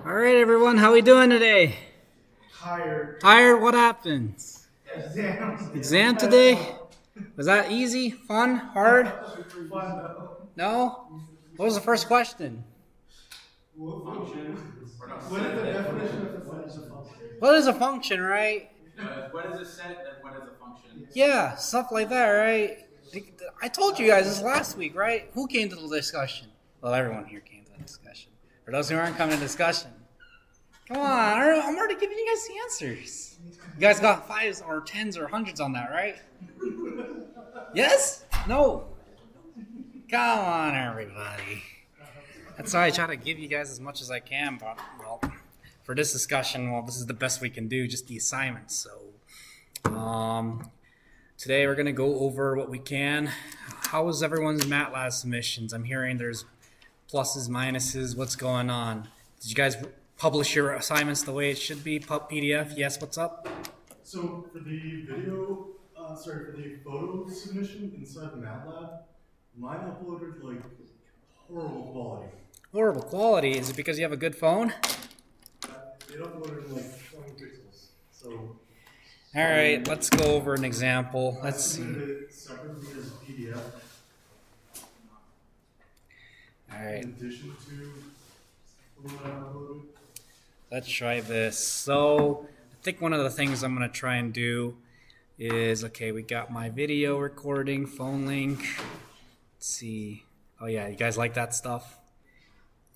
All right, everyone, how we doing today? Tired. Tired? What happened? Exam. Exam today? Was that easy? Fun? Hard? Fun though. No? What was the first question? Function. What is the definition of a function? What is a function, right? What is a set and what is a function? Yeah, stuff like that, right? I told you guys this last week, right? Who came to the discussion? Well, everyone here came to the discussion. For those who aren't coming to discussion, come on, I'm already giving you guys the answers. You guys got 5s or 10s or 100s on that, right? Yes? No? Come on, everybody. That's why I try to give you guys as much as I can, but, well, for this discussion, well, this is the best we can do, just the assignments. So, today we're going to go over what we can. How was everyone's MATLAB submissions? I'm hearing there's pluses, minuses. What's going on? Did you guys publish your assignments the way it should be? PDF? Yes, what's up? So for the video, for the photo submission inside the MATLAB, mine uploaded like horrible quality. Horrible quality. Is it because you have a good phone? It uploaded like 20 pixels. So. All right, let's go over an example. Let's see. It separately as PDF. All right. In addition to what I uploaded. Let's try this. So I think one of the things I'm going to try and do is, okay, we got my video recording, phone link. Let's see. Oh, yeah, you guys like that stuff?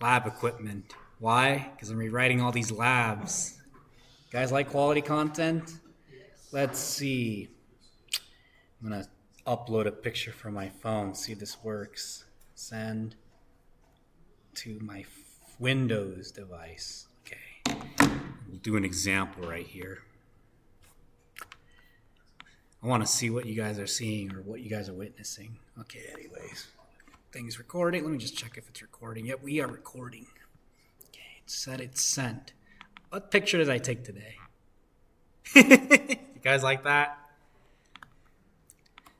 Lab equipment. Why? Because I'm rewriting all these labs. You guys like quality content? Let's see. I'm going to upload a picture from my phone. See if this works. Send to my Windows device. Okay. We'll do an example right here. I want to see what you guys are seeing or what you guys are witnessing. Okay, anyways. Things recording. Let me just check if it's recording. Yep, we are recording. Okay, it said it's sent. What picture did I take today? You guys like that?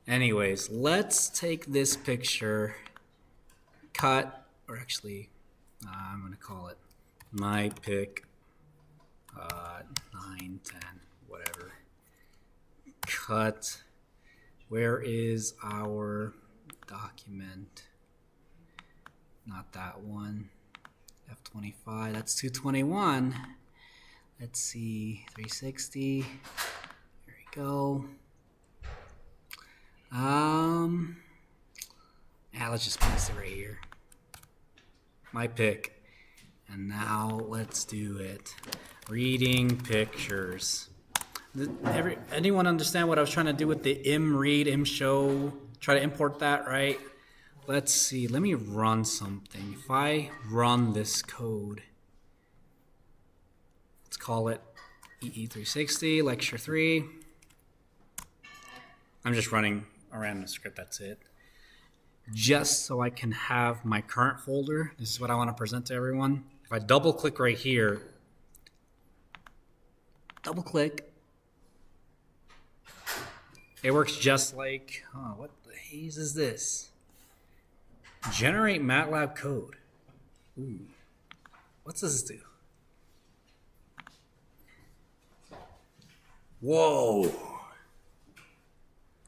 Anyways, let's take this picture, cut, or actually, I'm going to call it my pick, 9, 10, whatever. Cut. Where is our document? Not that one. F25, that's 221. Let's see, 360. There we go. Yeah, let's just place it right here. My pick. And now let's do it. Reading pictures. Anyone understand what I was trying to do with the imread, imshow? Try to import that, right? Let's see. Let me run something. If I run this code, let's call it EE360, lecture 3. I'm just running a random script, that's it. Just so I can have my current folder. This is what I want to present to everyone. If I double click right here, double click, it works just like, what the haze is this? Generate MATLAB code. Ooh, what's this do? Whoa.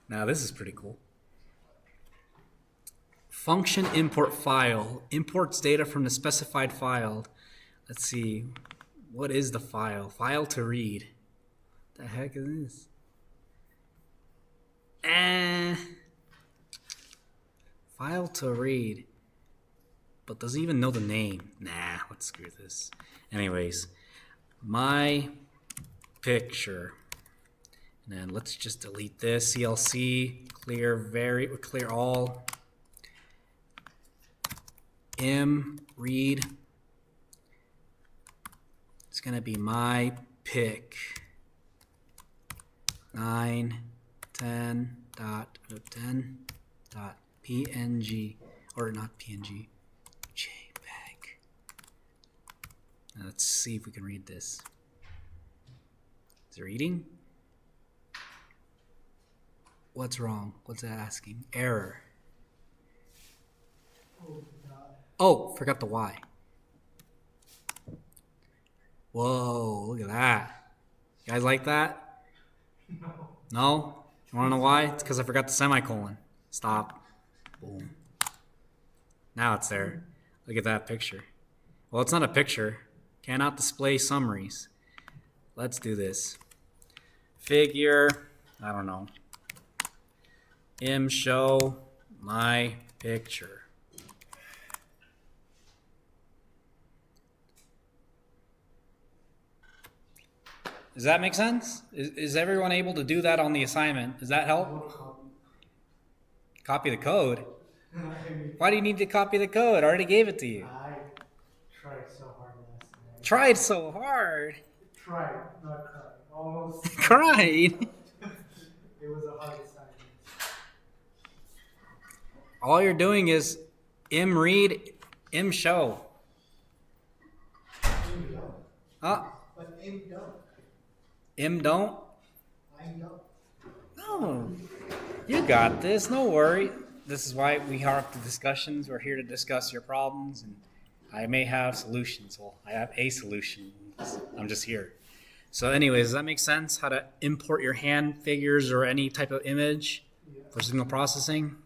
Now this is pretty cool. Function import file. Imports data from the specified file. Let's see. What is the file? File to read. What the heck is this? File to read. But doesn't even know the name. Nah, let's screw this. Anyways, my picture. And then let's just delete this. CLC, clear all. Read. It's gonna be my pick. 9, 10 dot 10 dot PNG, or not PNG, JPEG. Now let's see if we can read this. Is it reading? What's wrong? What's that asking? Error. Oh, forgot the Y. Whoa, look at that. You guys like that? No. No? You want to know why? It's because I forgot the semicolon. Stop. Boom. Now it's there. Look at that picture. Well, it's not a picture. Cannot display summaries. Let's do this. Figure, I don't know. Show my picture. Does that make sense? Is everyone able to do that on the assignment? Does that help? Copy the code? Why do you need to copy the code? I already gave it to you. I tried so hard last night. Tried so hard. Tried, not cried. Almost. Cried. It was a hard assignment. All you're doing is read, show. Aim don't. Huh? But aim don't. Don't? I don't. No. You got this. No worry. This is why we have the discussions. We're here to discuss your problems, and I may have solutions. Well, I have a solution. I'm just here. So anyways, does that make sense? How to import your hand figures or any type of image for signal processing?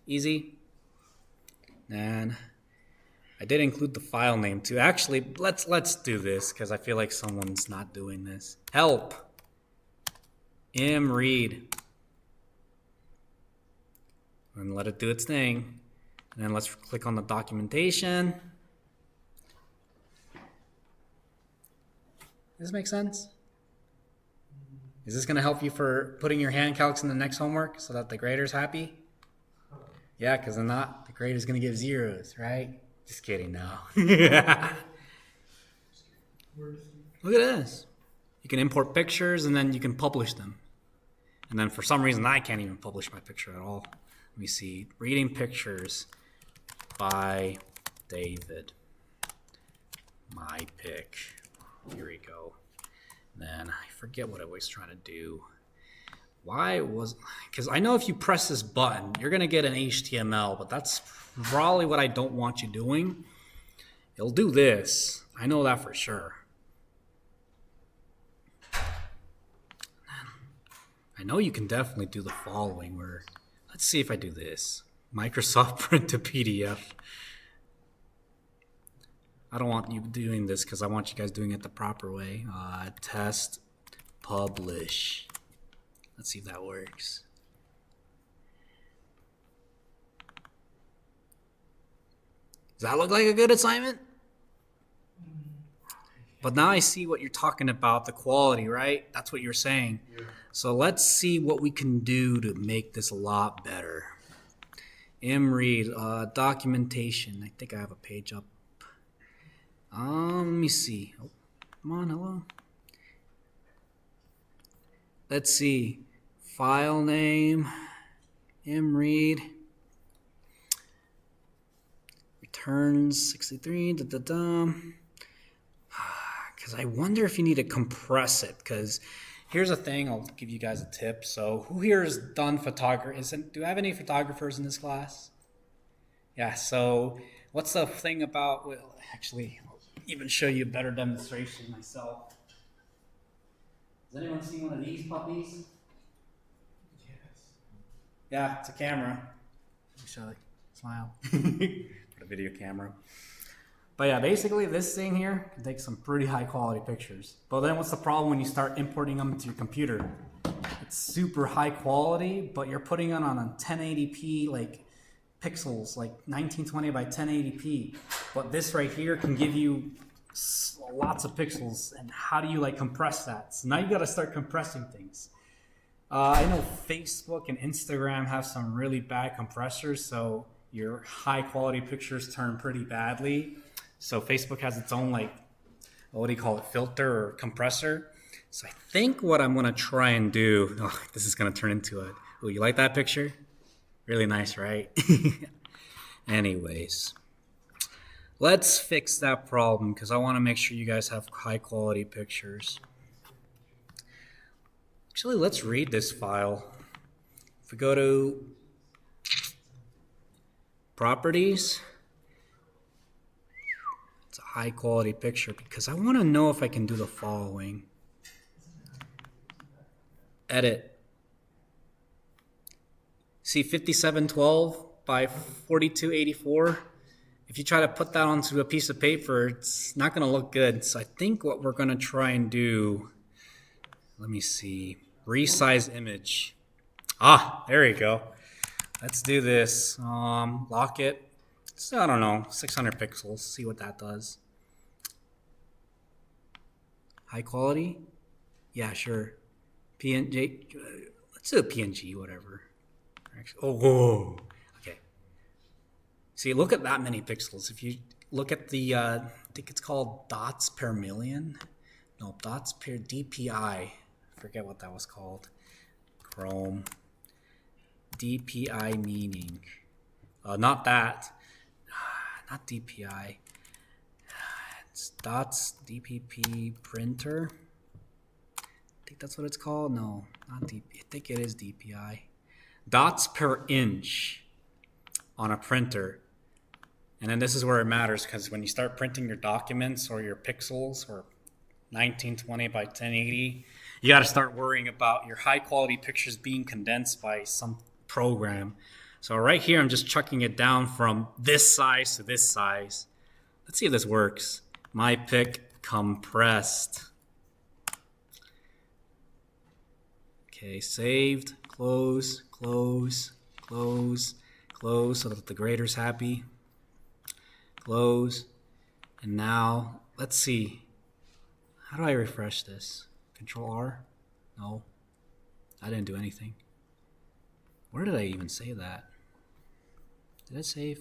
Easy. And I did include the file name too. Actually, let's do this because I feel like someone's not doing this. Help. Read. And let it do its thing. And then let's click on the documentation. Does this make sense? Is this going to help you for putting your hand calcs in the next homework so that the grader's happy? Yeah, because if not, the grader's going to give zeros, right? Just kidding, no. Look at this. You can import pictures and then you can publish them. And then for some reason, I can't even publish my picture at all. Let me see. Reading pictures by David. My pick. Here we go. Then I forget what I was trying to do. Because I know if you press this button, you're going to get an HTML, but that's probably what I don't want you doing. It'll do this. I know that for sure. I know you can definitely do the following where, let's see if I do this. Microsoft print to PDF. I don't want you doing this because I want you guys doing it the proper way. Test, publish. Let's see if that works. Does that look like a good assignment? But now I see what you're talking about, the quality, right? That's what you're saying. Yeah. So let's see what we can do to make this a lot better. Read, documentation. I think I have a page up. Let me see. Oh, come on, hello. Let's see. File name. Read. Returns 63. Because I wonder if you need to compress it. Because here's a thing. I'll give you guys a tip. So who here has done photography? Do I have any photographers in this class? Yeah. So what's the thing about? Well, actually, I'll even show you a better demonstration myself. Has anyone seen one of these puppies? Yes. Yeah, it's a camera. Let me show you. Smile. Put a video camera. But yeah, basically this thing here can take some pretty high quality pictures. But then what's the problem when you start importing them to your computer? It's super high quality, but you're putting it on a 1080p like pixels, like 1920 by 1080p. But this right here can give you lots of pixels. And how do you like compress that? So now you got to start compressing things. I know Facebook and Instagram have some really bad compressors, so your high quality pictures turn pretty badly. So Facebook has its own like, what do you call it, filter or compressor. So I think what I'm going to try and do, this is going to turn into a, oh, you like that picture? Really nice, right? Anyways, let's fix that problem because I want to make sure you guys have high quality pictures. Actually, let's read this file. If we go to Properties, it's a high quality picture because I want to know if I can do the following. Edit. See 5712 by 4284. If you try to put that onto a piece of paper, it's not going to look good. So I think what we're going to try and do, let me see, resize image. Ah, there you go. Let's do this. Lock it. So I don't know, 600 pixels. See what that does. High quality? Yeah, sure. PNG. Let's do a PNG, whatever. Oh, whoa. Okay. See, look at that many pixels. If you look at the, I think it's called dots per million. No, dots per DPI. I forget what that was called. Chrome. DPI meaning. Not that. Not DPI. It's dots DPP printer. I think that's what it's called. No, not DP. I think it is DPI. Dots per inch on a printer. And then this is where it matters because when you start printing your documents or your pixels or 1920 by 1080, you got to start worrying about your high quality pictures being condensed by some program. So right here, I'm just chucking it down from this size to this size. Let's see if this works. My pick compressed. Okay, saved, close, close, close, close so that the grader's happy. Close. And now, let's see. How do I refresh this? Control R? No. I didn't do anything. Where did I even save that? Did it save?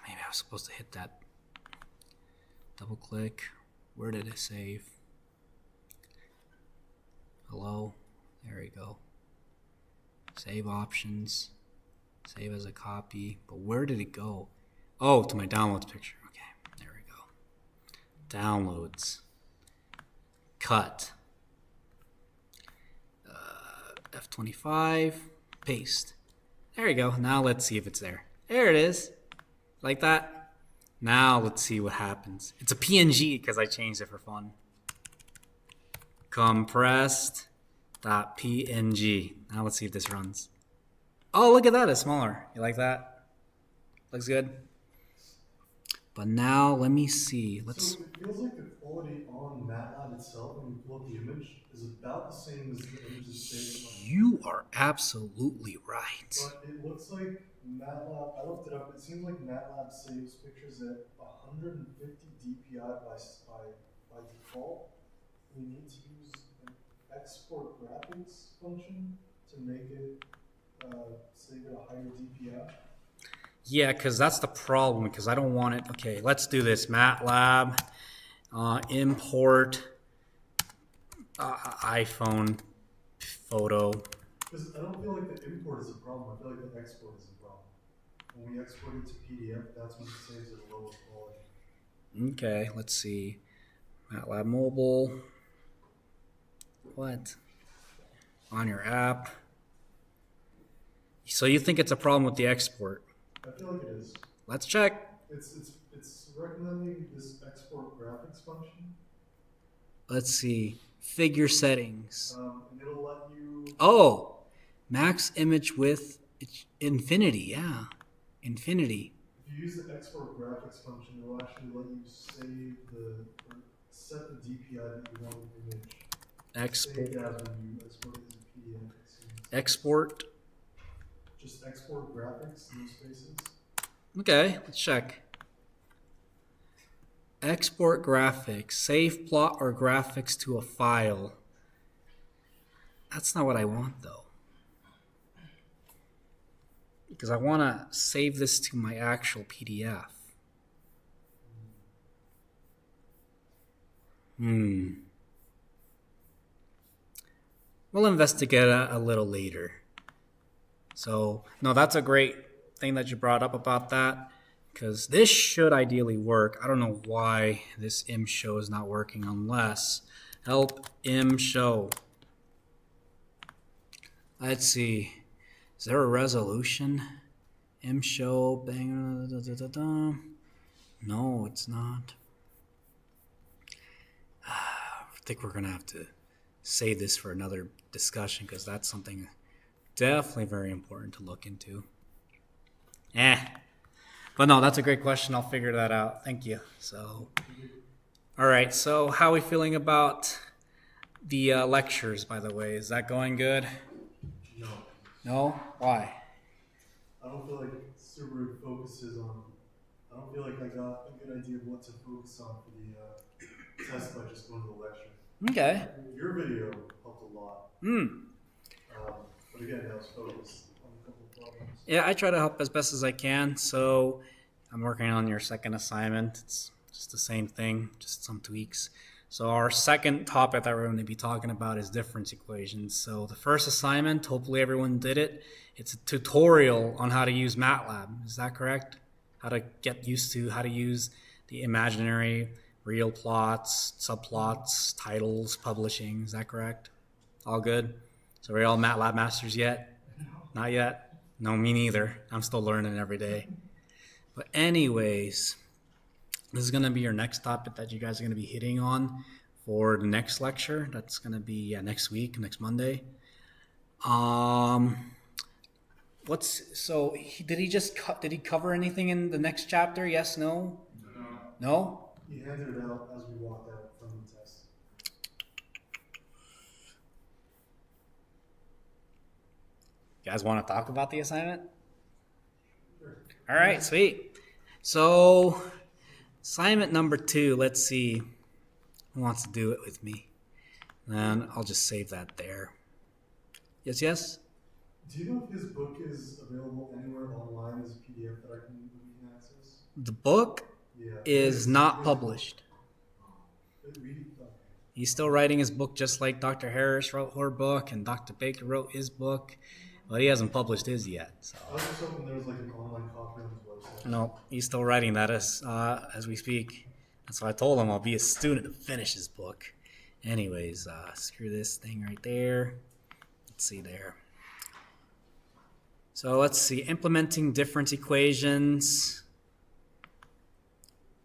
Maybe I was supposed to hit that. Double click. Where did it save? Hello? There we go. Save options. Save as a copy. But where did it go? Oh, to my downloads picture. Okay, there we go. Downloads. Cut. F25. Paste. There you go. Now let's see if it's there. There it is. Like that. Now let's see what happens. It's a PNG because I changed it for fun. Compressed.png. Now let's see if this runs. Oh, look at that. It's smaller. You like that? Looks good. But now let me see. Let's. So it feels like the quality on MATLAB itself when you pull up the image is about the same as the images saved on. You are absolutely right. But it looks like MATLAB, I looked it up, it seems like MATLAB saves pictures at 150 DPI by default. You need to use an export graphics function to make it save at a higher DPI. Yeah, because that's the problem, because I don't want it. Okay, let's do this. MATLAB, import iPhone photo. Because I don't feel like the import is a problem, I feel like the export is a problem. When we export it to PDF, that's when it saves at a lower quality. Okay, let's see. MATLAB mobile. What? On your app. So you think it's a problem with the export? I feel like it is. Let's check. It's recommending this export graphics function. Let's see. Figure settings. And it'll let you. Oh, max image width infinity. Yeah, infinity. If you use the export graphics function, it'll actually let you save or set the DPI that you want the image. Export. Saved as when you export it as a PDF. It seems. Export. Just export graphics, no spaces. Okay, let's check. Export graphics. Save plot or graphics to a file. That's not what I want, though. Because I want to save this to my actual PDF. We'll investigate a little later. So, no, that's a great thing that you brought up about that, because this should ideally work. I don't know why this im show is not working unless help im show. Let's see. Is there a resolution? Im show bang No, it's not. I think we're going to have to save this for another discussion because that's something definitely very important to look into. But no, that's a great question. I'll figure that out. Thank you. So, all right. So, how are we feeling about the lectures, by the way? Is that going good? No. No? Why? I don't feel like Subaru focuses on. I don't feel like I got a good idea of what to focus on for the test by just going to the lecture. Okay. Your video helped a lot. But again, that was focused on a couple of problems. Yeah, I try to help as best as I can. So, I'm working on your second assignment. It's just the same thing, just some tweaks. So our second topic that we're going to be talking about is difference equations. So the first assignment, hopefully everyone did it. It's a tutorial on how to use MATLAB. Is that correct? How to get used to how to use the imaginary, real plots, subplots, titles, publishing. Is that correct? All good? So are we all MATLAB masters yet? Not yet? No, me neither. I'm still learning every day. But anyways, this is going to be your next topic that you guys are going to be hitting on for the next lecture. That's going to be next week, next Monday. Did he cover anything in the next chapter? Yes, no? No? He handed it out as we walked out from the test. You guys want to talk about the assignment? Sure. All right, sweet. So, assignment number 2, let's see who wants to do it with me. Then I'll just save that there. Yes? Do you know if his book is available anywhere online as a PDF that we can access? The book is not published. He's still writing his book just like Dr. Harris wrote her book and Dr. Baker wrote his book. But he hasn't published his yet. So. I was just hoping there was like an online copy on his website. No, he's still writing that as we speak. That's why I told him I'll be a student to finish his book. Anyways, screw this thing right there. Let's see there. So let's see, implementing difference equations.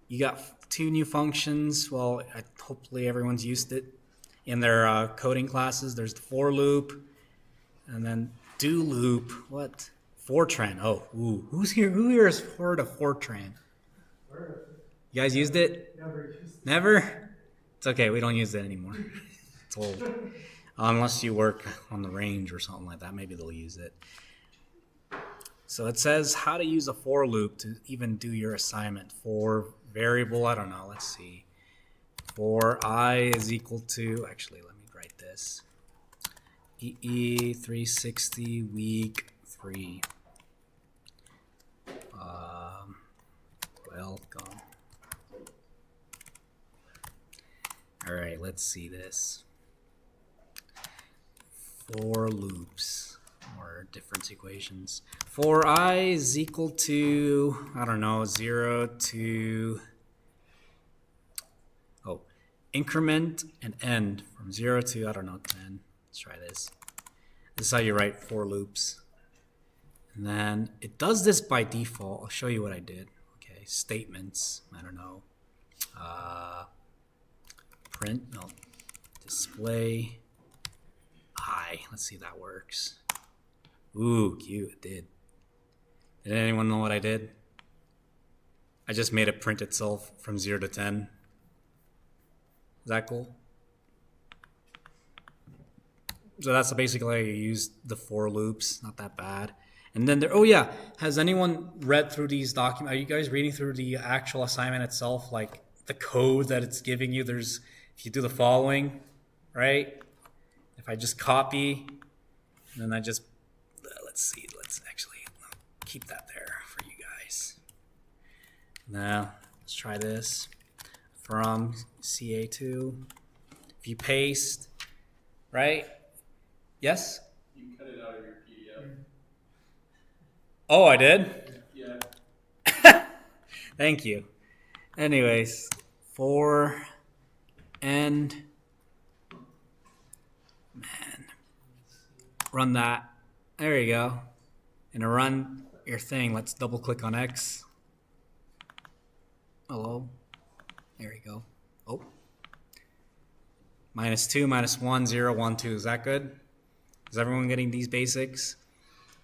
You got 2 new functions. Well, hopefully everyone's used it in their coding classes. There's the for loop, and then do loop. What? Fortran. Oh, ooh. Who here has heard of Fortran? You guys used it? Never used it. Never? It's okay. We don't use it anymore. It's old. Unless you work on the range or something like that. Maybe they'll use it. So it says how to use a for loop to even do your assignment. For variable, I don't know. Let's see. For I is equal to, actually, let me write this. EE 360 week 3. Welcome. All right, let's see this. For loops or difference equations. For I is equal to, I don't know, 0 to, increment and end from 0 to, I don't know, 10. Let's try this. This is how you write for loops. And then it does this by default. I'll show you what I did. Okay, statements, I don't know. Display I. Let's see if that works. Ooh, cute, it did. Did anyone know what I did? I just made it print itself from 0 to 10. Is that cool? So that's basically how you use the for loops. Not that bad. And then has anyone read through these documents? Are you guys reading through the actual assignment itself, like the code that it's giving you? If you do the following, right? If I just copy, and then I just, let's actually keep that there for you guys. Now, let's try this. From CA2, if you paste, right? Yes? You cut it out of your PDF. Oh, I did? Yeah. Thank you. Anyways, for end, run that. There you go. And to run your thing, let's double click on X. Hello. There we go. Oh. -2, -1, 0, 1, 2. Is that good? Is everyone getting these basics?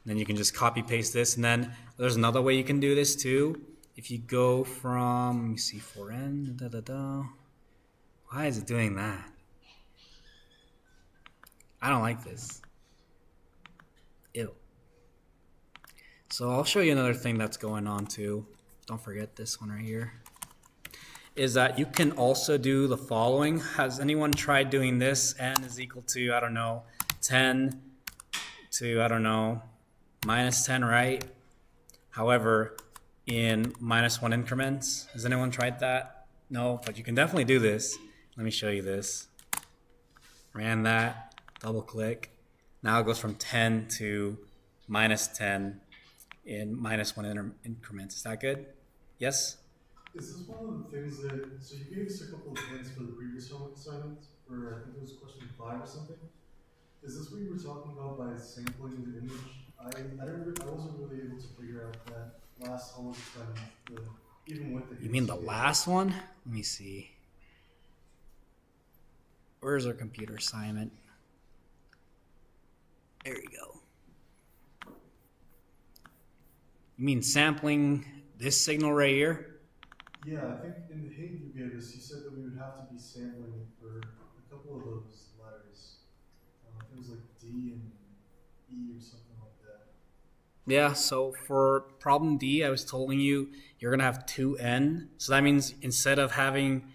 Then you can just copy paste this, and then there's another way you can do this too. If you go from, let me see, 4n, Why is it doing that? I don't like this. Ew. So I'll show you another thing that's going on too. Don't forget this one right here. Is that you can also do the following. Has anyone tried doing this? N is equal to, I don't know, 10 to, I don't know, -10, right? However, in -1 increments. Has anyone tried that? No, but you can definitely do this. Let me show you this. Ran that, double click. Now it goes from 10 to -10 in -1 increments. Is that good? Yes? Is this one of the things that, so you gave us a couple of hints for the previous homework assignment, for I think it was question 5 or something? Is this what you were talking about by sampling the image? I wasn't really able to figure out that last homework assignment, even with the hints. You mean the gave. last one? Let me see. Where's our computer assignment? There we go. You mean sampling this signal right here? Yeah, I think in the hint you gave us, you said that we would have to be sampling it for a couple of those letters. I think it was like D and E or something like that. Yeah, so for problem D, I was telling you, you're going to have 2n. So that means instead of having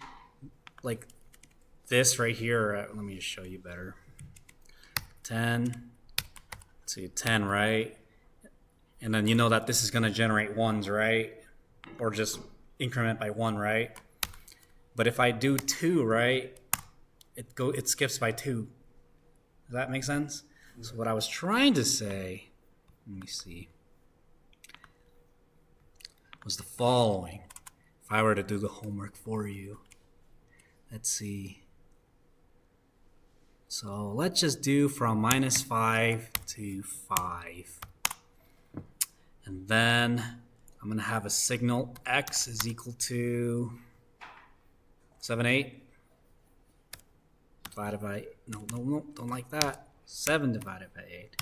like this right here, let me just show you better. 10 to 10, right? And then you know that this is going to generate ones, right? Or just increment by 1, right? But if I do 2, right, it skips by 2. Does that make sense? So what I was trying to say, let me see, was the following. If I were to do the homework for you, let's see. So let's just do from -5 to 5. And then I'm going to have a signal x is equal to 7, 8 divided by, no, don't like that. 7 divided by 8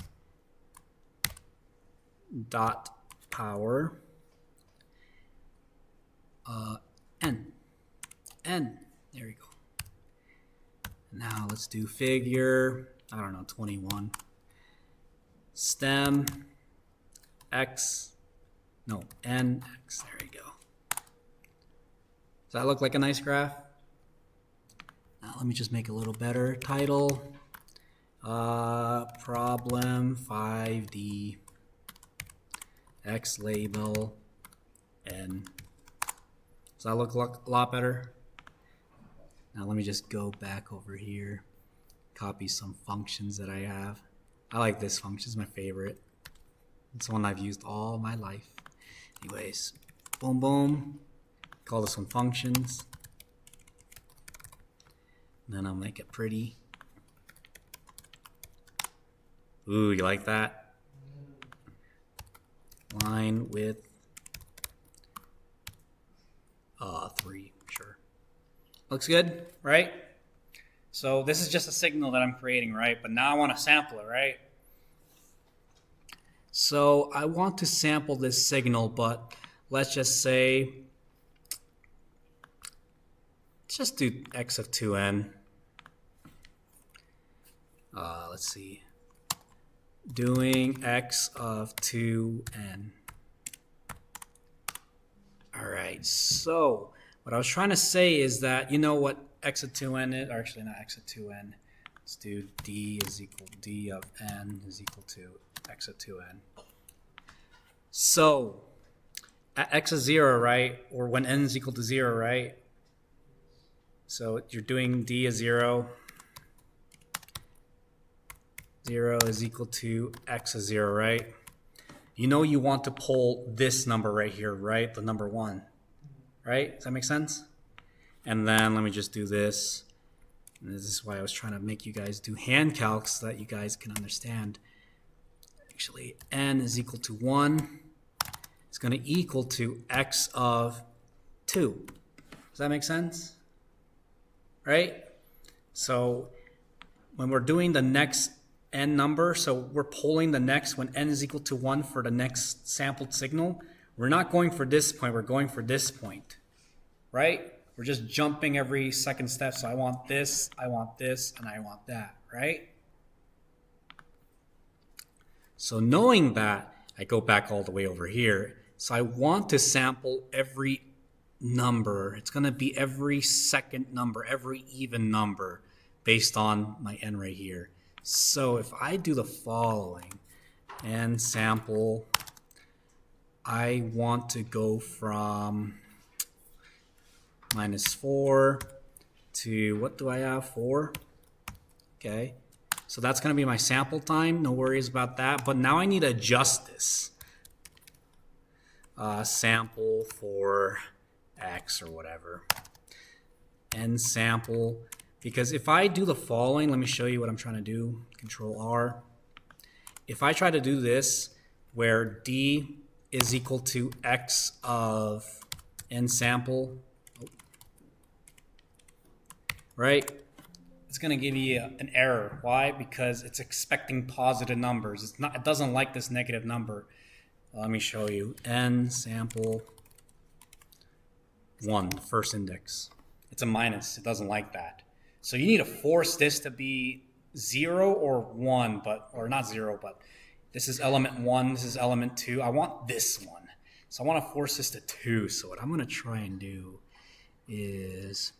dot power n. There we go. Now let's do figure, I don't know, 21. Stem x, no, nx, there we go. Does that look like a nice graph? Now let me just make it a little better. Title, problem 5D, x label, n. Does that look a lot better? Now let me just go back over here, copy some functions that I have. I like this function, it's my favorite. It's one I've used all my life. Anyways, boom, boom. Call this one functions. Then I'll make it pretty. Ooh, you like that? Line width 3, sure. Looks good, right? So this is just a signal that I'm creating, right? But now I want to sample it, right? So I want to sample this signal, but let's just say, let's just do x of 2n. Let's see. Doing x of 2n. All right, so what I was trying to say is that, you know what x of 2n is, or actually not x of 2n. Let's do d is equal to d of n is equal to x of 2n. So at x is 0, right, or when n is equal to 0, right? So you're doing d is 0. 0 is equal to x is 0, right? You know you want to pull this number right here, right? The number 1, right? Does that make sense? And then let me just do this. And this is why I was trying to make you guys do hand calcs so that you guys can understand. Actually, n is equal to 1. It's going to equal to x of 2. Does that make sense? Right? So when we're doing the next n number, so we're polling the next when n is equal to 1 for the next sampled signal, we're not going for this point, we're going for this point, right? We're just jumping every second step. So I want this, and I want that, right? So knowing that, I go back all the way over here. So I want to sample every number. It's going to be every second number, every even number based on my n right here. So if I do the following, n sample, I want to go from -4 to, what do I have, 4? Okay, so that's going to be my sample time. No worries about that. But now I need to adjust this. Sample for x or whatever. N sample. Because if I do the following, let me show you what I'm trying to do. Control R. If I try to do this, where D is equal to x of n sample, right? It's going to give you an error. Why? Because it's expecting positive numbers. It doesn't like this negative number. Let me show you. N sample 1, first index. It's a minus. It doesn't like that. So you need to force this to be 0 or 1, or not 0, but this is element 1, this is element 2. I want this one. So I want to force this to 2. So what I'm going to try and do is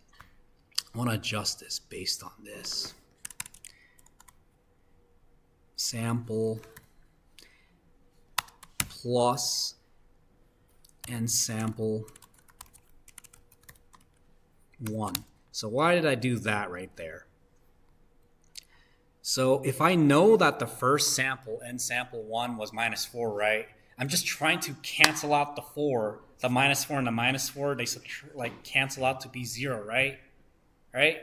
I want to adjust this based on this. Sample plus n sample 1. So why did I do that right there? So if I know that the first sample, n sample 1, was -4, right? I'm just trying to cancel out the 4. The -4 and the -4, they cancel out to be 0, right? Right?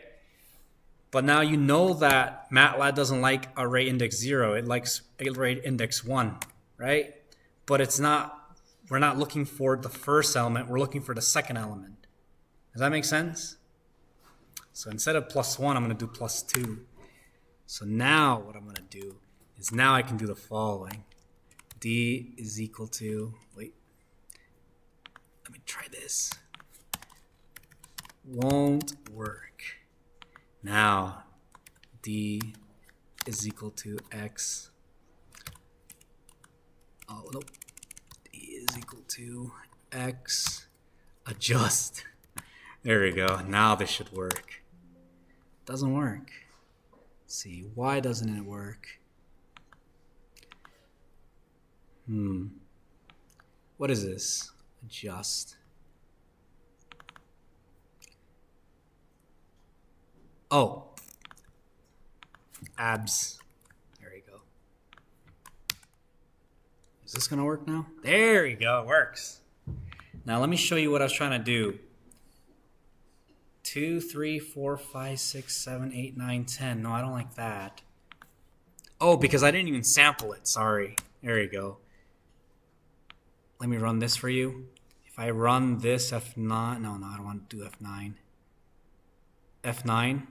But now you know that MATLAB doesn't like array index 0. It likes array index 1, right? But we're not looking for the first element. We're looking for the second element. Does that make sense? So instead of +1, I'm going to do +2. So now what I'm going to do is now I can do the following. D is equal to, wait, let me try this. Won't work. Now D is equal to X. Oh, nope. D is equal to X. Adjust. There we go. Now this should work. Doesn't work. Let's see, why doesn't it work? What is this? Adjust. Oh. Abs. There you go. Is this gonna work now? There you go, it works. Now let me show you what I was trying to do. 2, 3, 4, 5, 6, 7, 8, 9, 10. No, I don't like that. Oh, because I didn't even sample it. Sorry. There you go. Let me run this for you. If I run this F9, no, I don't want to do F9. F9.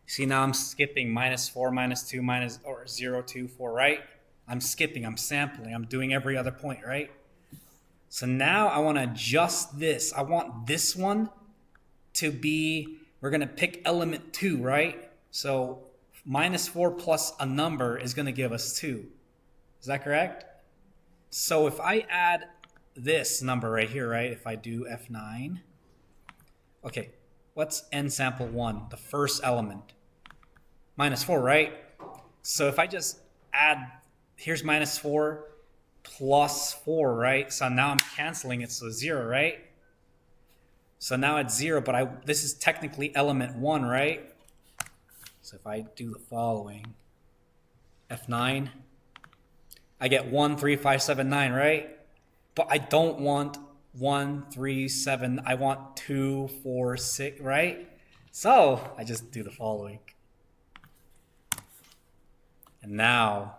See, now I'm skipping -4, -2, or 0, 2, 4, right? I'm skipping, I'm sampling, I'm doing every other point, right? So now I want to adjust this. I want this one to be, we're going to pick element 2, right? So -4 plus a number is going to give us 2. Is that correct? So if I add this number right here, right? If I do F9, okay, what's n sample 1, the first element? -4, right? So if I just add, here's -4 plus 4, right? So now I'm canceling it, so 0, right? So now it's 0, but this is technically element 1, right? So if I do the following, F9, I get 1, 3, 5, 7, 9, right? But I don't want 1, 3, 7, I want 2, 4, 6, right? So I just do the following. And now,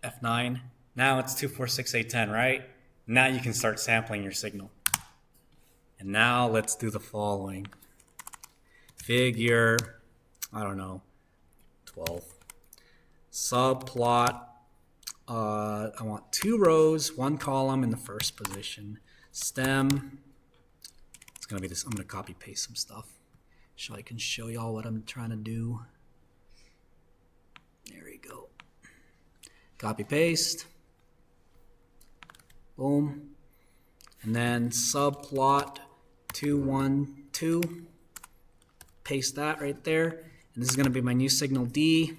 F9, now it's 2, 4, 6, 8, 10, right? Now you can start sampling your signal. And now let's do the following. Figure, I don't know, 12. Subplot, I want 2 rows, 1 column in the first position. Stem, it's gonna be this, I'm gonna copy paste some stuff so I can show y'all what I'm trying to do. There we go. Copy paste. Boom. And then subplot 2, 1, 2. Paste that right there. And this is going to be my new signal D.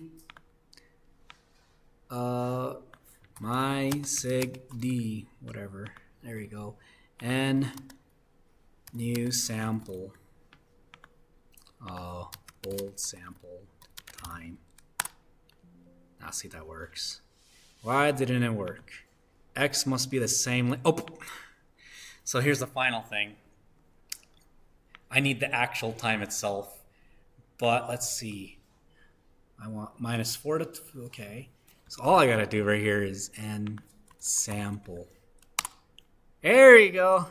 My sig D, whatever. There we go. And new sample. Old sample time. Now see if that works. Why didn't it work? X must be the same. Oh, so here's the final thing. I need the actual time itself, but let's see. I want -4 to 2. Okay, so all I gotta do right here is n sample. There you go.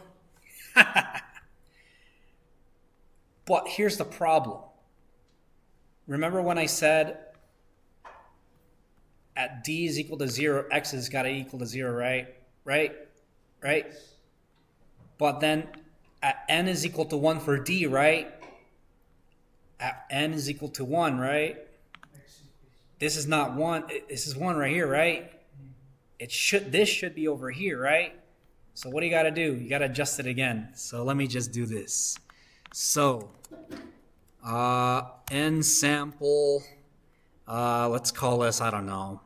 But here's the problem. Remember when I said at d is equal to 0, x has got to equal to 0, right? Right? But then at n is equal to 1 for d, right? At n is equal to 1, right? This is not 1. This is 1 right here, right? This should be over here, right? So what do you got to do? You got to adjust it again. So let me just do this. So n sample, let's call this, I don't know,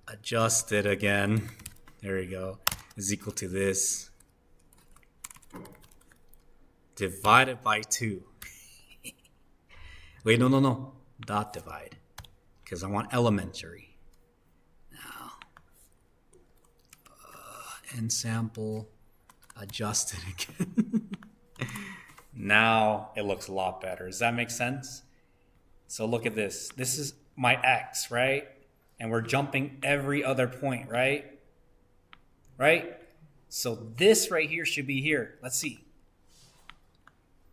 adjust it again. There we go. Is equal to this divided by 2. Wait, no. Dot divide. Because I want elementary. Now, n sample, adjust it again. Now it looks a lot better. Does that make sense? So look at this. This is my x, right? And we're jumping every other point, right? Right? So this right here should be here. Let's see.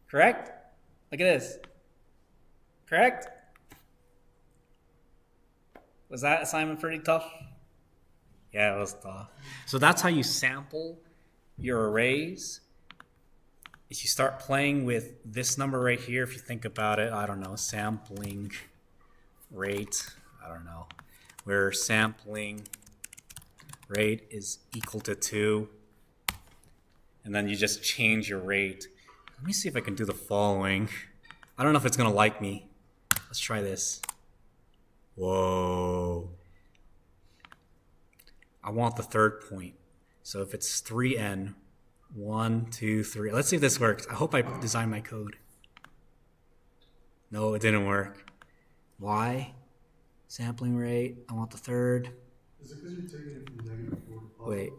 Correct? Look at this. Correct? Was that assignment pretty tough? Yeah, it was tough. So that's how you sample your arrays. If you start playing with this number right here, if you think about it, I don't know, sampling rate, I don't know, where sampling rate is equal to 2, and then you just change your rate. Let me see if I can do the following. I don't know if it's going to like me. Let's try this. Whoa. I want the third point. So if it's 3n, 1, 2, 3. Let's see if this works. I hope I designed my code. No, it didn't work. Why? Sampling rate. I want the third. Is it because you're taking it from -4 to +4? Wait.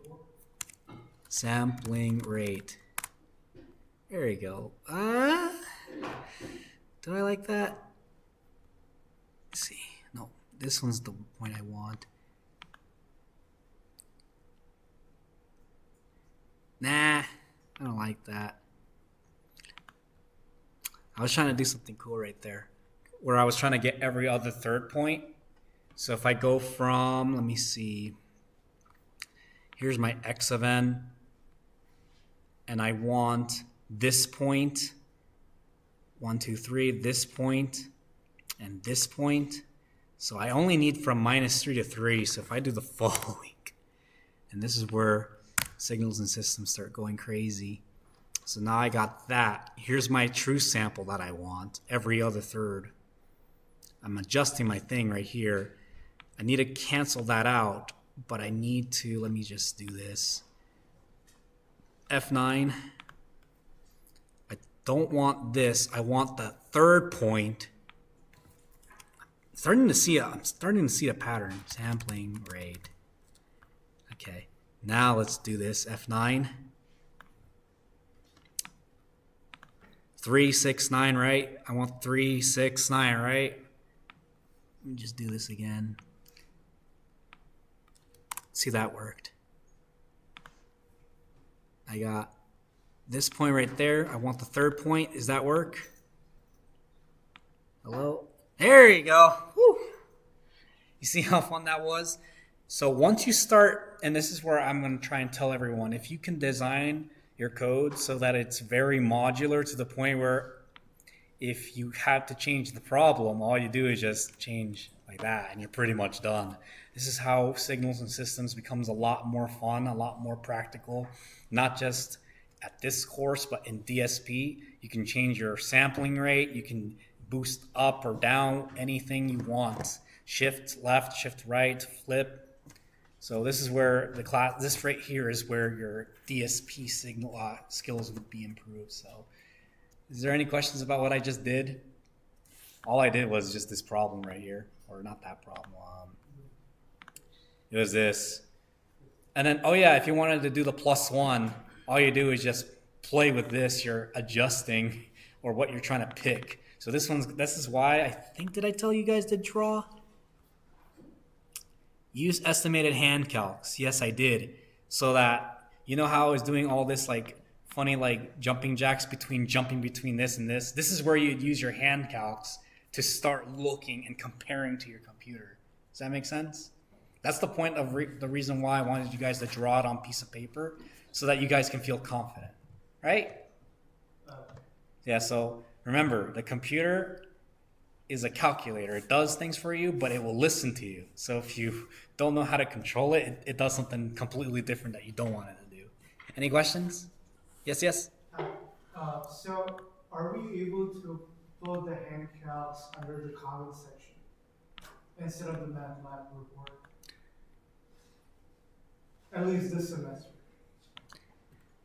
Sampling rate. There we go. Do I like that? Let's see. No, this one's the point I want. Nah, I don't like that. I was trying to do something cool right there, where I was trying to get every other third point. So if I go from, let me see, here's my x of n, and I want this point, 1, 2, 3, this point, and this point. So I only need from -3 to 3. So if I do the following, and this is where signals and systems start going crazy. So now I got that. Here's my true sample that I want, every other third. I'm adjusting my thing right here. I need to cancel that out, but I need to, let me just do this. F9. I don't want this. I want the third point. I'm starting to see a pattern. Sampling rate. Okay. Now let's do this. F9. 3, 6, 9, right? I want 3, 6, 9, right? Let me just do this again. See, that worked. I got this point right there. I want the third point. Does that work? Hello? There you go. Whew. You see how fun that was? So once you start, and this is where I'm going to try and tell everyone, if you can design your code so that it's very modular to the point where if you have to change the problem, all you do is just change like that and you're pretty much done. This is how signals and systems becomes a lot more fun, a lot more practical, not just at this course, but in DSP. You can change your sampling rate, you can boost up or down anything you want. Shift left, shift right, flip. So this is where the class, this right here is where your DSP signal skills would be improved. So is there any questions about what I just did? All I did was just this problem right here, or not that problem. It was this. And then, oh yeah, if you wanted to do the +1, all you do is just play with this. You're adjusting or what you're trying to pick. So this is why I think, did I tell you guys to draw? Use estimated hand calcs. Yes, I did. So that, you know how I was doing all this like funny like jumping jacks jumping between this and this? This is where you'd use your hand calcs to start looking and comparing to your computer. Does that make sense? That's the point of the reason why I wanted you guys to draw it on a piece of paper so that you guys can feel confident, right? Yeah, so remember, the computer is a calculator. It does things for you, but it will listen to you. So if you don't know how to control it, it does something completely different that you don't want it to do. Any questions? Yes? So are we able to upload the hand calcs under the comments section instead of the MATLAB report? At least this semester.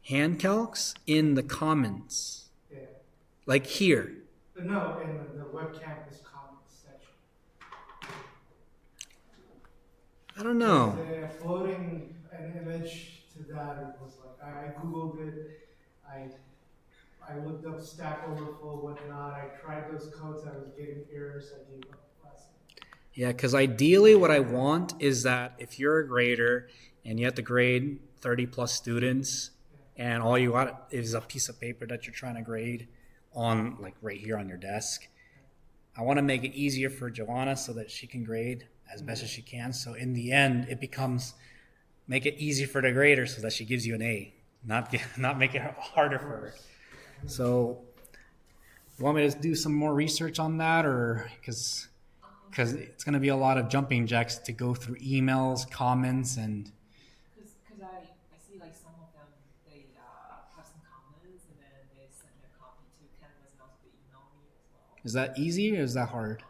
Hand calcs in the comments. Yeah. Like here. No, in the web campus comments section. I don't know. Uploading an image to that, it was like, I Googled it, I looked up Stack Overflow, whatnot, I tried those codes, I was getting errors, I gave up last night. Yeah, because ideally what I want is that if you're a grader and you have to grade 30 plus students and all you got is a piece of paper that you're trying to grade on like right here on your desk, I want to make it easier for Joanna so that she can grade as best as she can. So in the end, it becomes make it easy for the grader so that she gives you an A, not make it harder for her. So you want me to do some more research on that, or because it's going to be a lot of jumping jacks to go through emails, comments, and Because I see like some of them, they have some comments and then they send a copy to Canvas and also they email me as well. is that easy or is that hard?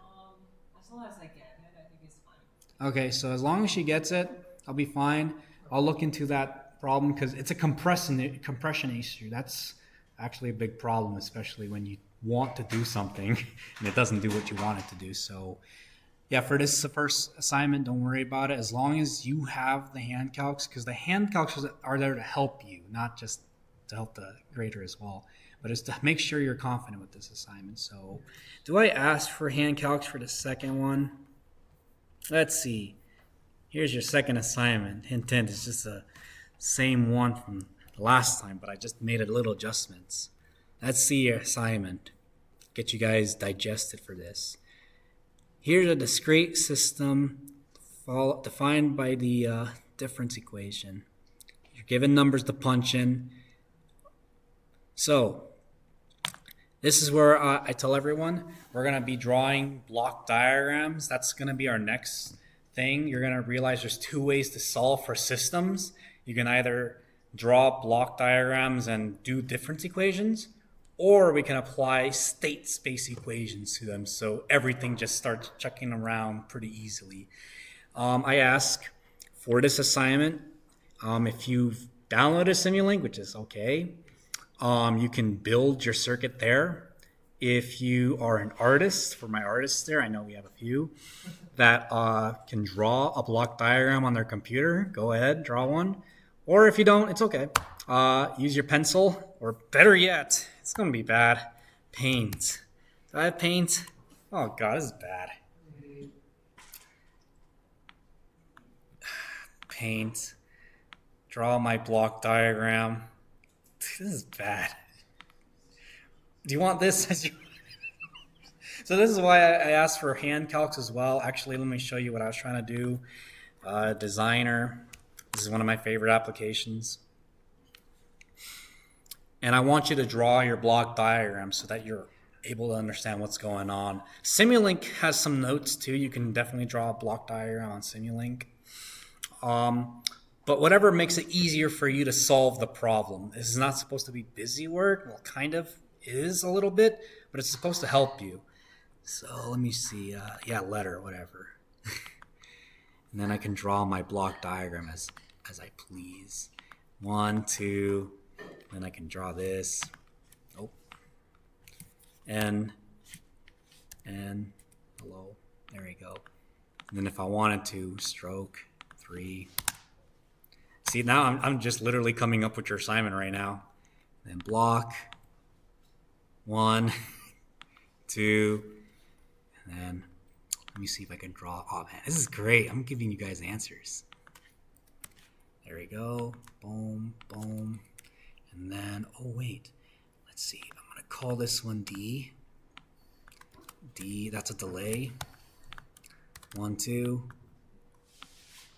As long as I get it, I think it's fine. Okay, so as long as she gets it, I'll be fine. I'll look into that problem because it's a compression issue. That's actually a big problem, especially when you want to do something and it doesn't do what you want it to do. So yeah, for this first assignment, don't worry about it. As long as you have the hand calcs, because the hand calcs are there to help you, not just to help the grader as well, but it's to make sure you're confident with this assignment. So do I ask for hand calcs for the second one? Let's see. Here's your second assignment. Hint, hint, it's just the same one from last time, but I just made a little adjustments. Let's see your assignment. Get you guys digested for this. Here's a discrete system defined by the difference equation. You're given numbers to punch in. So this is where I tell everyone we're going to be drawing block diagrams. That's going to be our next thing. You're going to realize there's two ways to solve for systems. You can either draw block diagrams and do difference equations, or we can apply state space equations to them, so everything just starts chucking around pretty easily. I ask for this assignment, if you've downloaded Simulink, which is okay, you can build your circuit there. If you are an artist, for my artists there, I know we have a few, that can draw a block diagram on their computer, go ahead, draw one. Or if you don't, it's okay. Use your pencil, or better yet, it's going to be bad, paint. Do I have paint? Oh God, this is bad. Paint. Draw my block diagram. This is bad. Do you want this as you... So this is why I asked for hand calcs as well. Actually, let me show you what I was trying to do. Designer. This is one of my favorite applications. And I want you to draw your block diagram so that you're able to understand what's going on. Simulink has some notes too. You can definitely draw a block diagram on Simulink. But whatever makes it easier for you to solve the problem. This is not supposed to be busy work. Well, kind of is a little bit, but it's supposed to help you. So let me see. Yeah, letter, whatever. And then I can draw my block diagram as I please. 1, 2, then I can draw this. Oh. And hello. There we go. And then if I wanted to, stroke 3. See, now I'm just literally coming up with your assignment right now. Then block 1, 2, and then let me see if I can draw. Oh man, this is great. I'm giving you guys answers. There we go. Boom, boom. And then, oh wait, let's see. I'm gonna call this one D. D, that's a delay. 1, 2.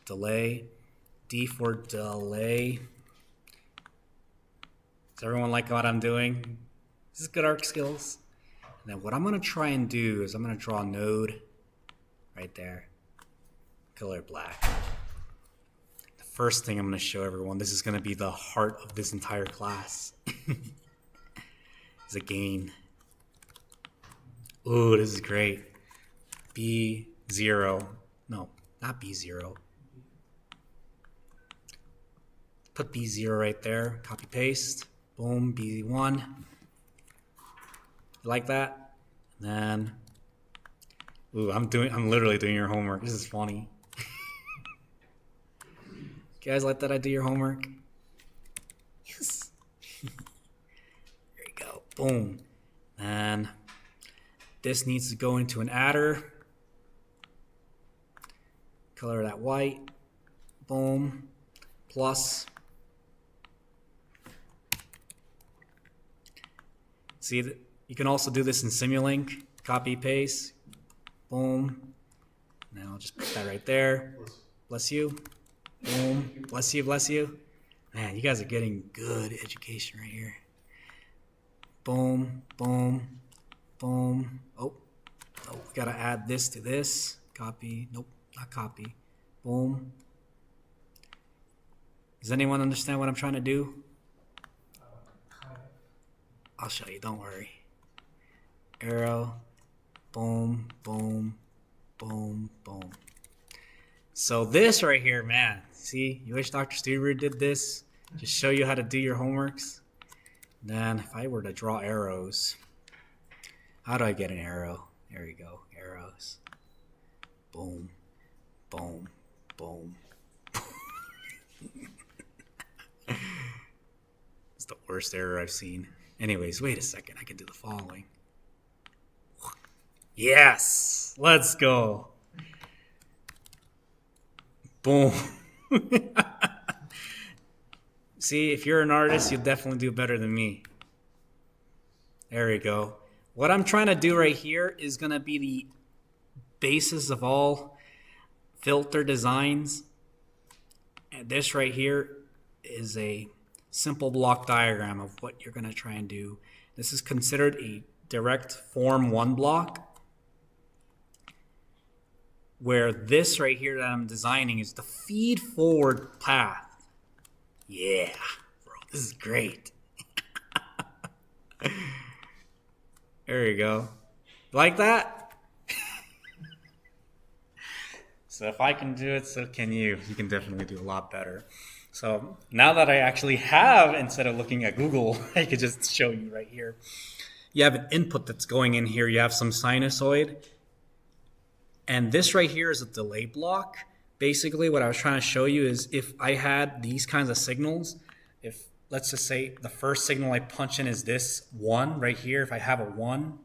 Delay. D for delay. Does everyone like what I'm doing? This is good arc skills. And then what I'm gonna try and do is I'm gonna draw a node right there. Color black. The first thing I'm gonna show everyone, this is gonna be the heart of this entire class. Is a gain. Ooh, this is great. B0. No, not B0. Put B0 right there. Copy paste. Boom, B1. You like that? And then, ooh, I'm literally doing your homework. This is funny. You guys like that I do your homework? Yes. There you go. Boom. And this needs to go into an adder. Color that white. Boom. Plus. See, you can also do this in Simulink. Copy, paste. Boom. Now I'll just put that right there. Bless you. Boom. Bless you, bless you. Man, you guys are getting good education right here. Boom, boom, boom. Oh, we gotta add this to this. Copy. Nope, not copy. Boom. Does anyone understand what I'm trying to do? I'll show you, don't worry. Arrow, boom, boom, boom, boom. So this right here, man, see, you wish Dr. Stuber did this? Just show you how to do your homeworks. Then if I were to draw arrows, how do I get an arrow? There we go, arrows. Boom, boom, boom. It's the worst error I've seen. Anyways, wait a second. I can do the following. Yes! Let's go. Boom. See, if you're an artist, you'll definitely do better than me. There we go. What I'm trying to do right here is going to be the basis of all filter designs. And this right here is a simple block diagram of what you're going to try and do. This is considered a direct form 1 block, where this right here that I'm designing is the feed forward path. Yeah, bro, this is great. There you go. Like that? So if I can do it, so can you. You can definitely do a lot better. So now that I actually have, instead of looking at Google, I could just show you right here. You have an input that's going in here. You have some sinusoid. And this right here is a delay block. Basically, what I was trying to show you is if I had these kinds of signals, if let's just say the first signal I punch in is this 1 right here. If I have a 1,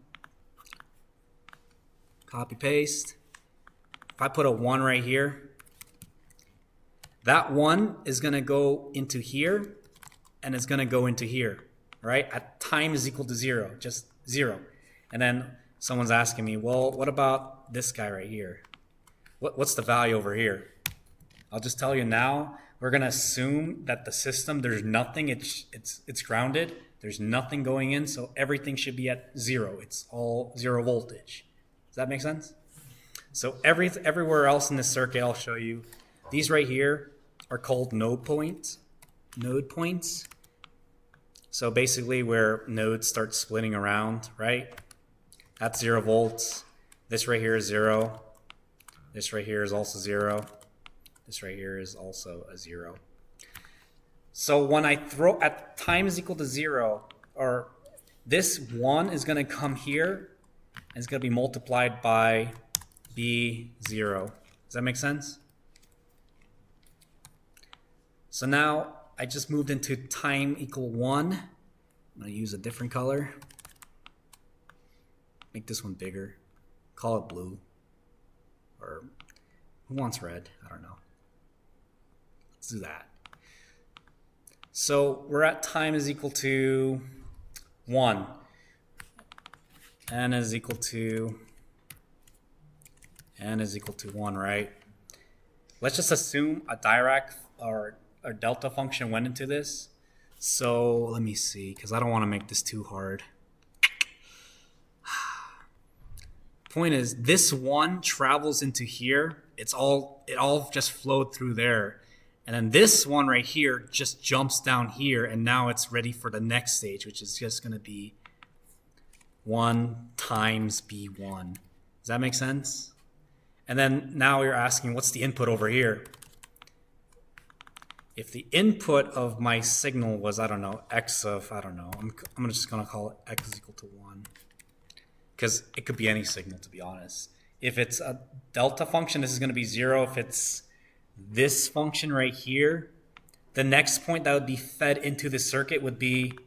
copy paste. If I put a 1 right here, That 1 is going to go into here, and it's going to go into here, right? At time is equal to 0, just 0. And then someone's asking me, well, what about this guy right here? What's the value over here? I'll just tell you now, we're going to assume that the system, there's nothing, it's grounded. There's nothing going in, so everything should be at 0. It's all 0 voltage. Does that make sense? So everywhere else in this circuit, I'll show you. These right here are called node points. Node points. So basically where nodes start splitting around, right? That's 0 volts. This right here is 0. This right here is also 0. This right here is also a 0. So when I throw at time is equal to 0, or this 1 is going to come here, and it's going to be multiplied by B0. Does that make sense? So now I just moved into time equal 1. I'm going to use a different color. Make this one bigger. Call it blue. Or who wants red? I don't know. Let's do that. So we're at time is equal to 1. N is equal to 1, right? Let's just assume a Dirac or a delta function went into this. So let me see, because I don't want to make this too hard. Point is, this 1 travels into here. It all just flowed through there. And then this one right here just jumps down here, and now it's ready for the next stage, which is just going to be 1 times B1. Does that make sense? And then now you're asking, what's the input over here? If the input of my signal was, I don't know, x of, I don't know, I'm just going to call it x is equal to 1. Because it could be any signal, to be honest. If it's a delta function, this is going to be 0. If it's this function right here, the next point that would be fed into the circuit would be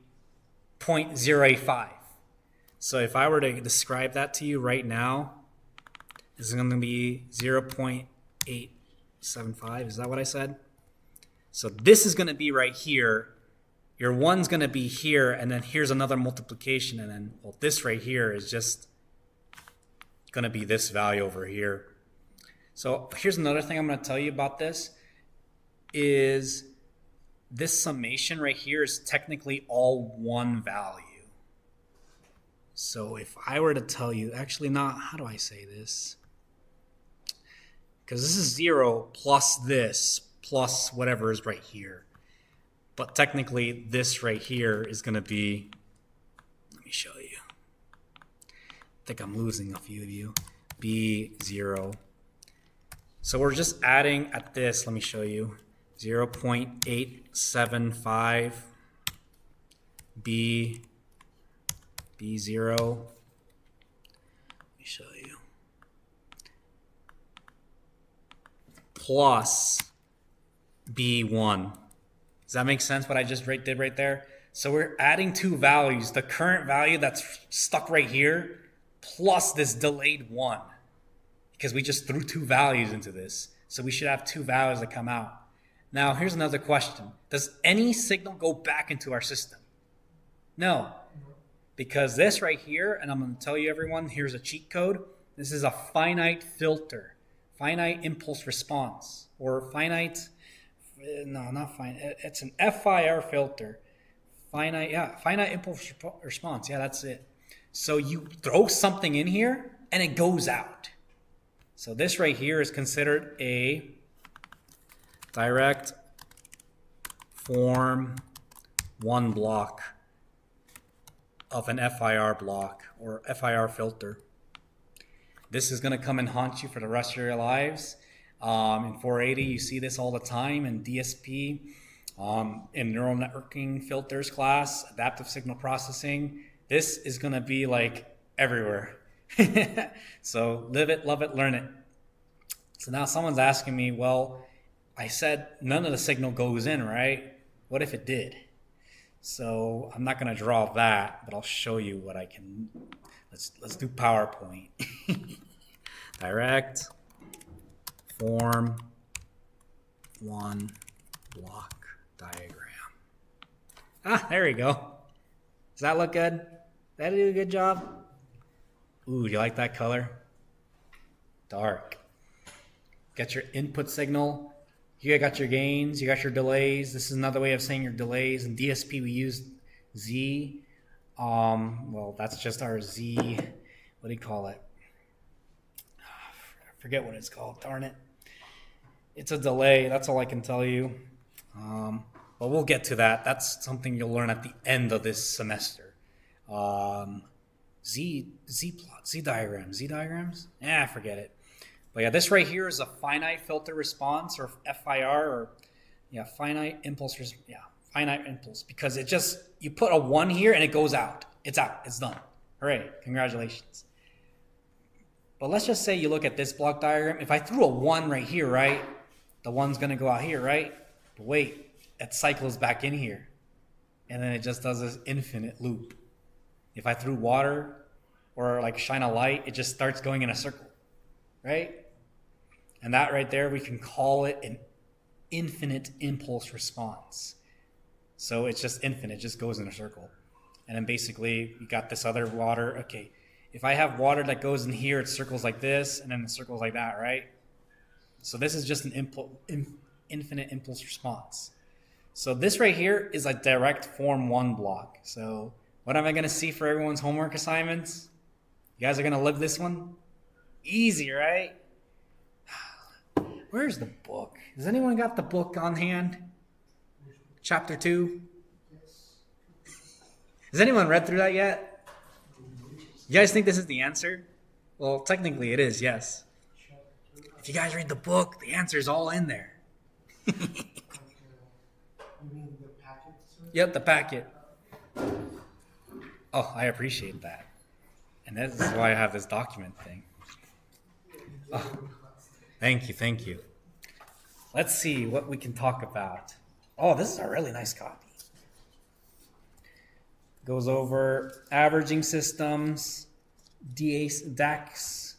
0.085. So if I were to describe that to you right now, this is going to be 0.875. Is that what I said? So this is going to be right here. Your 1's going to be here, and then here's another multiplication, and then, well, this right here is just going to be this value over here. So here's another thing I'm going to tell you about this, is this summation right here is technically all one value. So if I were to tell you, actually not, how do I say this? Because this is 0 plus this plus whatever is right here. But technically this right here is going to be, let me show you. I think I'm losing a few of you. B0. So we're just adding at this, let me show you, 0.875 B0. Let me show you. Plus B1. Does that make sense what I just did right there? So we're adding two values, the current value that's stuck right here, plus this delayed 1. Because we just threw two values into this. So we should have two values that come out. Now, here's another question. Does any signal go back into our system? No. Because this right here, and I'm going to tell you everyone, here's a cheat code. This is a finite filter. Finite impulse response. Or finite, no, not finite. It's an FIR filter. Finite impulse response. Yeah, that's it. So you throw something in here, and it goes out. So this right here is considered a direct form 1 block of an FIR block or FIR filter. This is going to come and haunt you for the rest of your lives. In 480, you see this all the time in DSP, in neural networking filters class, adaptive signal processing. This is going to be like everywhere. So live it, love it, learn it. So now someone's asking me, well, I said none of the signal goes in, right? What if it did? So I'm not going to draw that, but I'll show you what I can. Let's do PowerPoint. Direct form one block diagram. Ah, there we go. Does that look good? Did that do a good job? Ooh, do you like that color? Dark. Got your input signal. You got your gains. You got your delays. This is another way of saying your delays. In DSP, we use Z. Well, that's just our Z. What do you call it? I forget what it's called. Darn it. It's a delay. That's all I can tell you. But we'll get to that. That's something you'll learn at the end of this semester. Z diagrams. Forget it. But yeah, this right here is a finite filter response, or FIR, or finite impulse. Finite impulse, because it just, you put a 1 here and it goes out. It's out. It's done. Hooray! Congratulations. But let's just say you look at this block diagram. If I threw a 1 right here, right, the 1's gonna go out here, right? But wait, it cycles back in here, and then it just does this infinite loop. If I threw water or like shine a light, it just starts going in a circle, right? And that right there, we can call it an infinite impulse response. So it's just infinite, it just goes in a circle. And then basically, you got this other water. Okay, if I have water that goes in here, it circles like this, and then it circles like that, right? So this is just an infinite impulse response. So this right here is a direct form 1 block. So what am I going to see for everyone's homework assignments? You guys are going to live this one? Easy, right? Where's the book? Has anyone got the book on hand? Chapter 2? Has anyone read through that yet? You guys think this is the answer? Well, technically it is, yes. If you guys read the book, the answer is all in there. You mean the packet, sir? Yep, the packet. Oh, I appreciate that. And this is why I have this document thing. Oh, thank you. Let's see what we can talk about. Oh, this is a really nice copy. Goes over averaging systems, DACs,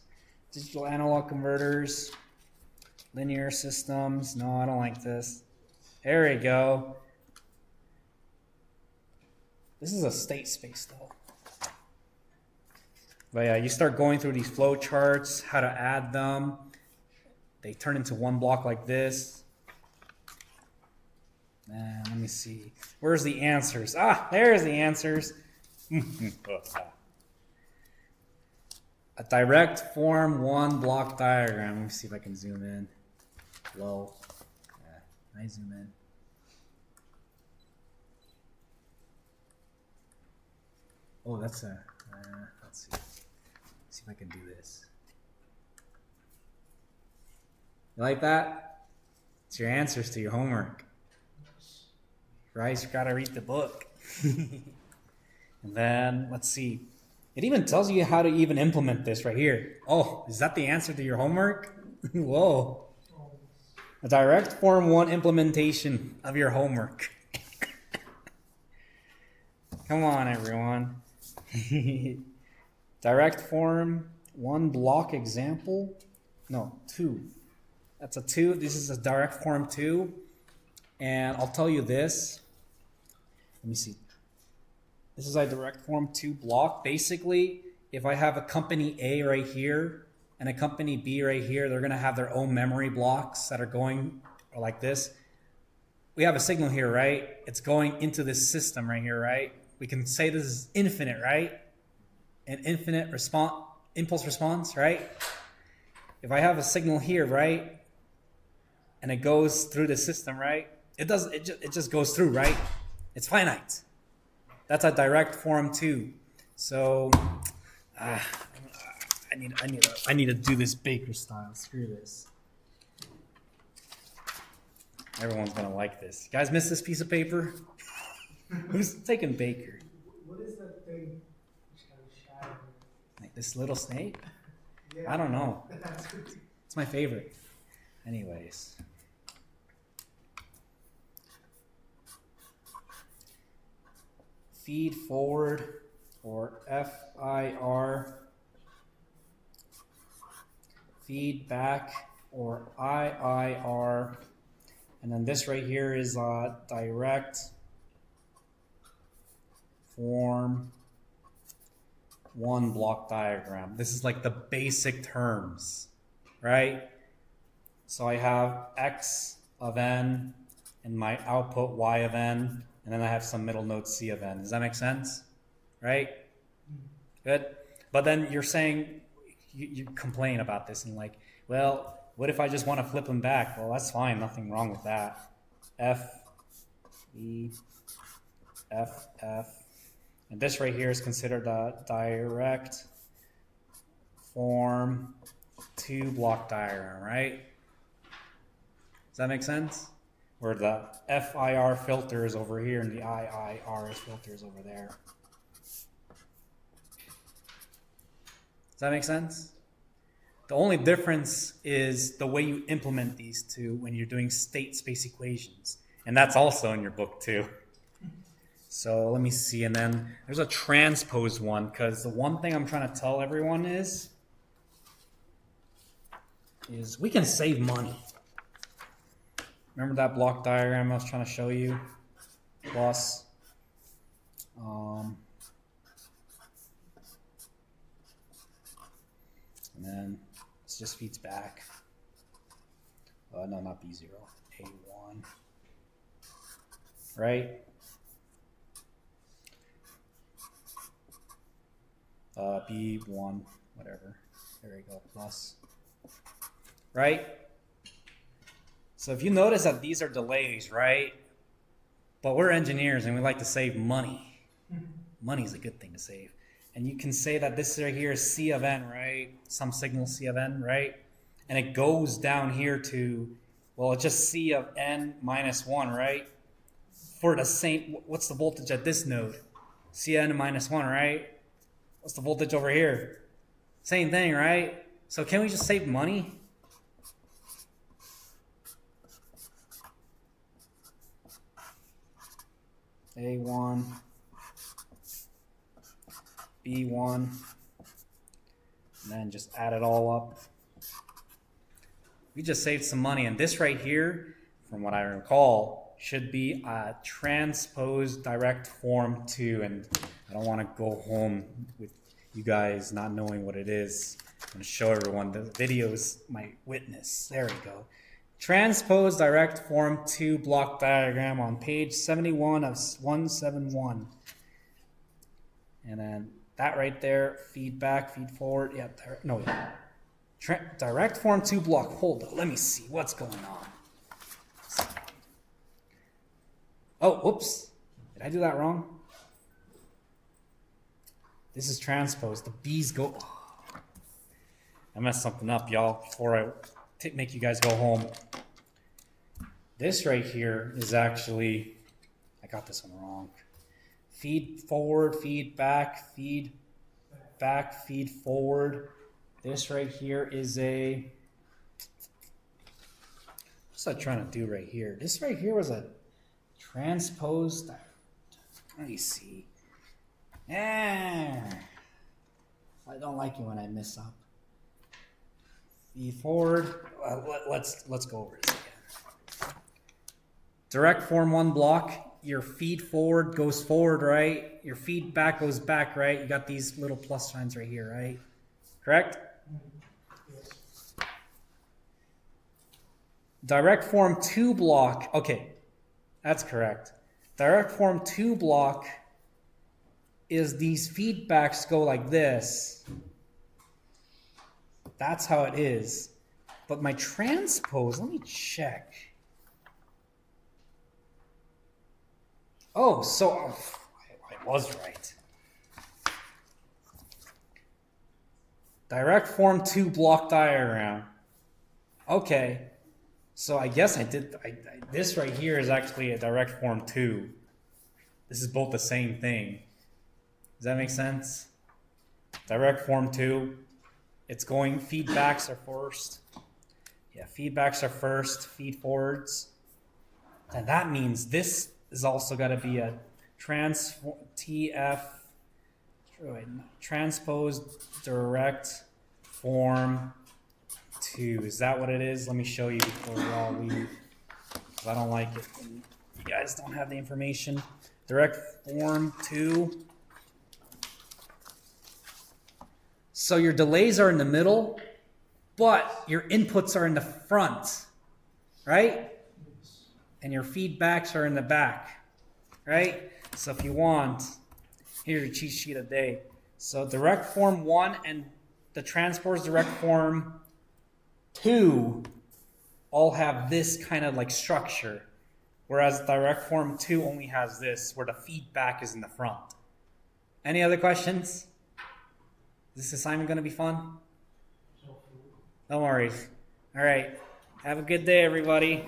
digital analog converters, linear systems. No, I don't like this. There we go. This is a state space though. But yeah, you start going through these flow charts, how to add them. They turn into 1 block like this. And let me see. Where's the answers? Ah, there's the answers. A direct form 1 block diagram. Let me see if I can zoom in. Low. Yeah, I zoom in. Oh, that's a. Let's see. See if I can do this. You like that? It's your answers to your homework. Right? You gotta read the book. And then, let's see. It even tells you how to even implement this right here. Oh, is that the answer to your homework? Whoa. A direct form 1 implementation of your homework. Come on, everyone. Direct form 1 block example. No, 2. That's a 2. This is a direct form 2. And I'll tell you this. Let me see. This is a direct form 2 block. Basically, if I have a company A right here and a company B right here, they're going to have their own memory blocks that are going like this. We have a signal here, right? It's going into this system right here, right? We can say this is infinite, right? An infinite impulse response, right? If I have a signal here, right? And it goes through the system, right? It just goes through, right? It's finite. That's a direct form 2. So I need to do this Baker style. Screw this. Everyone's gonna like this. You guys miss this piece of paper? Who's taking Baker? What is that thing which has shadow? Like this little snake? Yeah. I don't know. That's good. It's my favorite. Anyways. Feed forward, or FIR. Feedback, or IIR. And then this right here is direct form 1 block diagram. This is like the basic terms, right? So I have x of n and my output y of n, and then I have some middle node c of n. Does that make sense? Right? Good. But then you're saying, you complain about this and like, well, what if I just want to flip them back? Well, that's fine. Nothing wrong with that. F, E, F, F. And this right here is considered a direct form 2 block diagram, right? Does that make sense? Where the FIR filter is over here and the IIR filter is over there. Does that make sense? The only difference is the way you implement these two when you're doing state space equations. And that's also in your book too. So let me see, and then there's a transpose one, because the one thing I'm trying to tell everyone is we can save money. Remember that block diagram I was trying to show you? Plus, and then this just feeds back. No, not B0, A1, right? B1, whatever. There we go, plus. Right? So if you notice that these are delays, right? But we're engineers and we like to save money. Money is a good thing to save. And you can say that this right here is C of n, right? Some signal C of n, right? And it goes down here to, well, it's just C of n minus 1, right? For the same, what's the voltage at this node? Cn minus 1, right? What's the voltage over here? Same thing, right? So can we just save money? A1, B1, and then just add it all up. We just saved some money, and this right here, from what I recall, should be a transposed direct form 2, and I don't want to go home with you guys not knowing what it is. I'm going to show everyone. The videos might witness. There we go. Transposed direct form 2 block diagram on page 71 of 171. And then that right there, feedback, feed forward. Yeah, no, direct form 2 block. Hold on, let me see what's going on. Oh, whoops. Did I do that wrong? This is transposed. The B's go. Oh, I messed something up, y'all, before I make you guys go home. This right here is actually, I got this one wrong. Feed forward, feed back, feed back, feed forward. This right here is a, what's I trying to do right here? This right here was a transposed, let me see. I don't like it when I mess up. Feed forward. Let's go over this again. Direct form 1 block. Your feed forward goes forward, right? Your feed back goes back, right? You got these little plus signs right here, right? Correct? Yes. Direct form 2 block. Okay, that's correct. Direct form 2 block is these feedbacks go like this. That's how it is. But my transpose, let me check. Oh, so I was right. Direct form 2 block diagram. Okay. So I guess I did, this right here is actually a direct form 2. This is both the same thing. Does that make sense? Direct form 2. It's going, feedbacks are first. Yeah, feedbacks are first, feed forwards. And that means this is also got to be a transposed direct form 2. Is that what it is? Let me show you before we all leave. 'cause I don't like it when you guys don't have the information. Direct form 2. So your delays are in the middle, but your inputs are in the front, right? And your feedbacks are in the back, right? So if you want, here's your cheat sheet of the day. So direct form 1 and the transport's direct form 2 all have this kind of like structure, whereas direct form 2 only has this, where the feedback is in the front. Any other questions? Is this assignment going to be fun? No worries. All right. Have a good day, everybody.